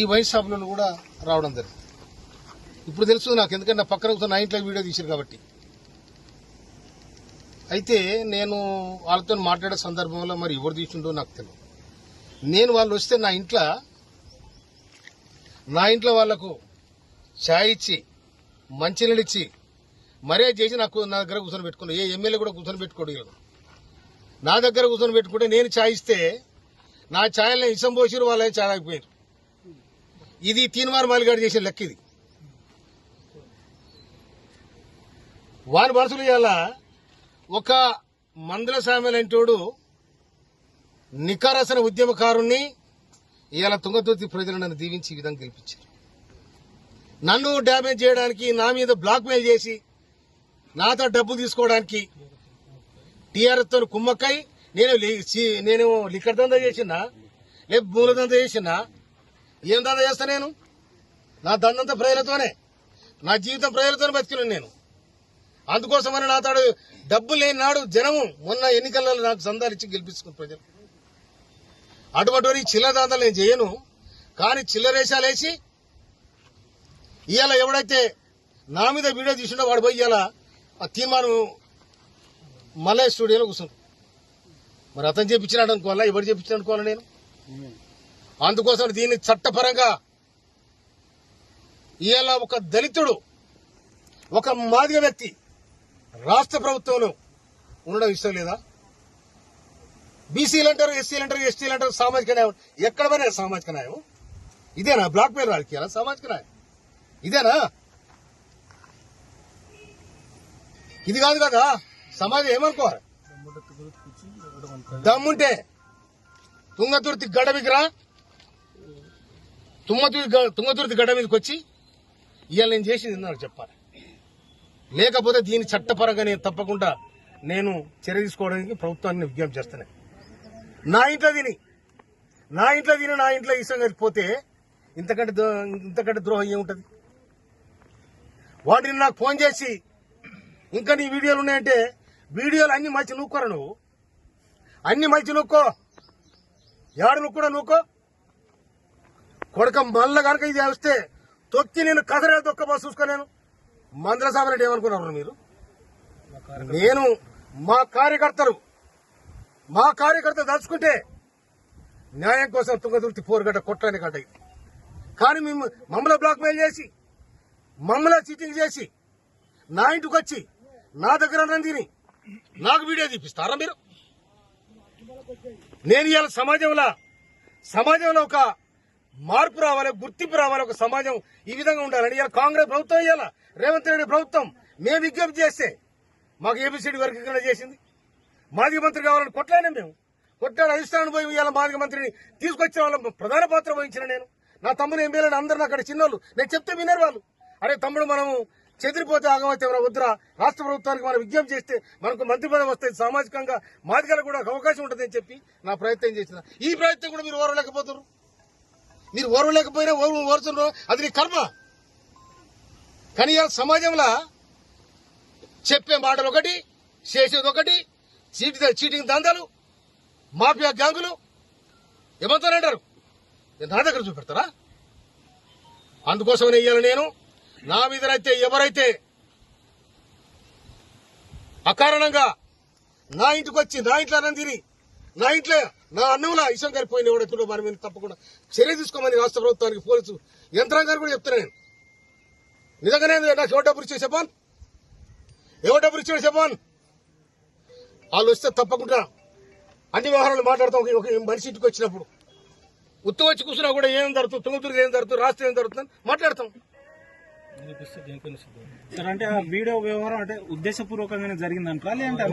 ఈ వైన్ షాపులను కూడా రావడం జరిగింది. ఇప్పుడు తెలుసు నాకు, ఎందుకంటే నా పక్కన కూర్చొని నా ఇంట్లో వీడియో తీశారు కాబట్టి. అయితే నేను వాళ్ళతో మాట్లాడే సందర్భంలో మరి ఎవరు తీసిండో నాకు తెలియదు. నేను వాళ్ళు వస్తే నా ఇంట్లో వాళ్లకు ఛాయ్ ఇచ్చి మంచినీళ్ళు ఇచ్చి మర్యాద చేసి నా దగ్గర కూర్చొని పెట్టుకున్నాను. ఏ ఎమ్మెల్యే కూడా కూర్చొని పెట్టుకోడు. నా దగ్గర కూర్చొని పెట్టుకుంటే నేను ఛాయ్ ఇస్తే నా ఛాయల్ని ఇసం పోసిరు, వాళ్ళే ఛాయ్ ఆగిపోయారు. ఇది తీన్మార్ మాలిగాడు చేసిన లెక్క. ఇది వారి మనసులు ఇవాళ ఒక మందుల సామెలంటోడు నికారసన ఉద్యమకారుణ్ణి ఇవాళ తుంగతుర్తి ప్రజలు నన్ను దీవించి ఈ విధంగా గెలిపించారు. నన్ను డ్యామేజ్ చేయడానికి, నా మీద బ్లాక్ మెయిల్ చేసి నాతో డబ్బు తీసుకోవడానికి టీఆర్ఎస్ తో కుమ్మక్కై నేను లిక్కర్ దందా చేసినా, లేదు మూల దందా చేసినా, ఏం దందా చేస్తా? నేను నా దందంతా ప్రజలతోనే, నా జీవితం ప్రజలతోనే బతికినాను నేను. అందుకోసమని నా తాడు డబ్బు లేని నాడు జనము మొన్న ఎన్నికలలో నాకు సందాలు ఇచ్చి గెలిపించుకున్న ప్రజలు. అటువంటి చిల్లర దాంతాలు నేను చేయను. కానీ చిల్లరేషాలేసి ఇవాళ ఎవడైతే నా మీద వీడియో తీసుండో వాడు పోయి ఇవాళ ఆ తీర్మానం మలయ స్టూడియోలో కూర్చుంటాడు. మరి అతను చేపించినాడు అనుకోవాలా, ఎవరు చేపించినాడు అనుకోవాలా? నేను అందుకోసం దీన్ని చట్టపరంగా ఇవాళ ఒక దళితుడు, ఒక మాదిగ వ్యక్తి రాష్ట్ర ప్రభుత్వంలో ఉండడం ఇష్టం లేదా? బీసీలు అంటారు, ఎస్సీలు అంటారు, ఎస్టీలు అంటారు, సామాజిక న్యాయం. ఎక్కడ పోయినా సామాజిక న్యాయం ఇదేనా? బ్లాక్ మెయిల్ రాజకీయాలా? సామాజిక న్యాయం ఇదేనా? ఇది కాదు కదా. సమాజం ఏమనుకోవాలి? దమ్ముంటే తుంగతుర్తి గడ్డ మీదకి రా, తుంగతుర్తి గడ్డ మీదకి వచ్చి ఇవాళ నేను చేసింది నాకు చెప్పాలి. లేకపోతే దీని చట్టపరంగా నేను తప్పకుండా చర్య తీసుకోవడానికి ప్రభుత్వాన్ని విజ్ఞప్తి చేస్తాను. నా ఇంట్లో తిని నా ఇంట్లో ఇష్టం కలిపిపోతే ఇంతకంటే ద్రోహం ఏముంటది? వాటిని నాకు ఫోన్ చేసి ఇంకా నీ వీడియోలు ఉన్నాయంటే, వీడియోలు అన్ని మంచి నూక్కోరా నువ్వు, అన్ని మంచి నూక్కో, ఏడు నుక్కూడా నూక్కో కొడక. మళ్ళా కనుక ఇది వస్తే తొక్కి నేను కదరే దొక్కబో చూసుకో. నేను మందుల సామరెడ్డి ఏమనుకున్నారు మీరు? నేను మా కార్యకర్తలు దలుచుకుంటే న్యాయం కోసం తుంగతుర్తి పోరుగడ్డ కొట్టని గడ్డ ఇది. కానీ మమ్మల్ని బ్లాక్ మెయిల్ చేసి, మమ్మల్ని చీటింగ్ చేసి, నా ఇంటికి వచ్చి నా దగ్గర తిని నాకు వీడియో తీపిస్తారా మీరు? నేను ఇవాళ సమాజంలో ఒక మార్పు రావాలి, గుర్తింపు రావాలి, ఒక సమాజం ఈ విధంగా ఉండాలని ఇవాళ కాంగ్రెస్ ప్రభుత్వం, ఇవాళ రేవంత్ రెడ్డి ప్రభుత్వం మేము విజ్ఞప్తి చేస్తే మాకు ఏబిసిడి వర్గీకరణ చేసింది. మాదిగ మంత్రి కావాలని కొట్లాడినా మేము. కొట్లాడి అధిష్టానం పోయి ఇవాళ మాదిగ మంత్రిని తీసుకొచ్చిన వాళ్ళ ప్రధాన పాత్ర వహించిన నేను. నా తమ్ముడు ఎమ్మెల్యేలు అందరూ అక్కడ చిన్నోళ్ళు, నేను చెప్తే వినరు వాళ్ళు. అరే తమ్ముడు, మనము చెదిరిపోతే ఆగమైతే వద్దురా, రాష్ట్ర ప్రభుత్వానికి మనం విజ్ఞప్తి చేస్తే మనకు మంత్రి పదవి వస్తుంది, సామాజికంగా మాదిగలకు కూడా అవకాశం ఉంటుందని చెప్పి నా ప్రయత్నం చేసిన. ఈ ప్రయత్నం కూడా మీరు ఓర్వలేకపోతున్నారు. మీరు ఓర్వలేకపోయినా ఓర్చున్నారు, అది నీ కర్మ. కానీ ఇవాళ సమాజంలో చెప్పే మాటలు ఒకటి, చేసేది ఒకటి, చీటింగ్ దందాలు, మాఫియా గ్యాంగులు ఏమంటారంటారు, నా దగ్గర చూపెడతారా? అందుకోసమనే ఇవాళ నేను నా మీదనైతే ఎవరైతే అకారణంగా నా ఇంటికి వచ్చి నా ఇంట్లో అన్నం తిని నా ఇంట్లో నా అన్నంలో ఇష్టం కలిపోయిన ఎవడెత్తుండో మన మీద తప్పకుండా చర్య తీసుకోమని రాష్ట్ర ప్రభుత్వానికి, పోలీసు యంత్రాంగాన్ని కూడా చెప్తున్నా నేను. నిజంగానే నాకు ఎవరు డబ్బులు ఇచ్చే చెప్పాను, చెప్పాను. వాళ్ళు వస్తే తప్పకుండా అన్ని వ్యవహారాలు మాట్లాడతాం. ఒక మనిషి ఇంటికి వచ్చినప్పుడు ఉత్తు వచ్చి కూర్చున్నా కూడా ఏం జరుగుతుంది, తుంగతుర్తి ఏం జరుగుతుంది, రాష్ట్రం ఏం జరుగుతుందని మాట్లాడతాం. సార్ అంటే ఆ వీడియో వ్యవహారం అంటే ఉద్దేశపూర్వకంగానే జరిగిందంటారా లేదంటే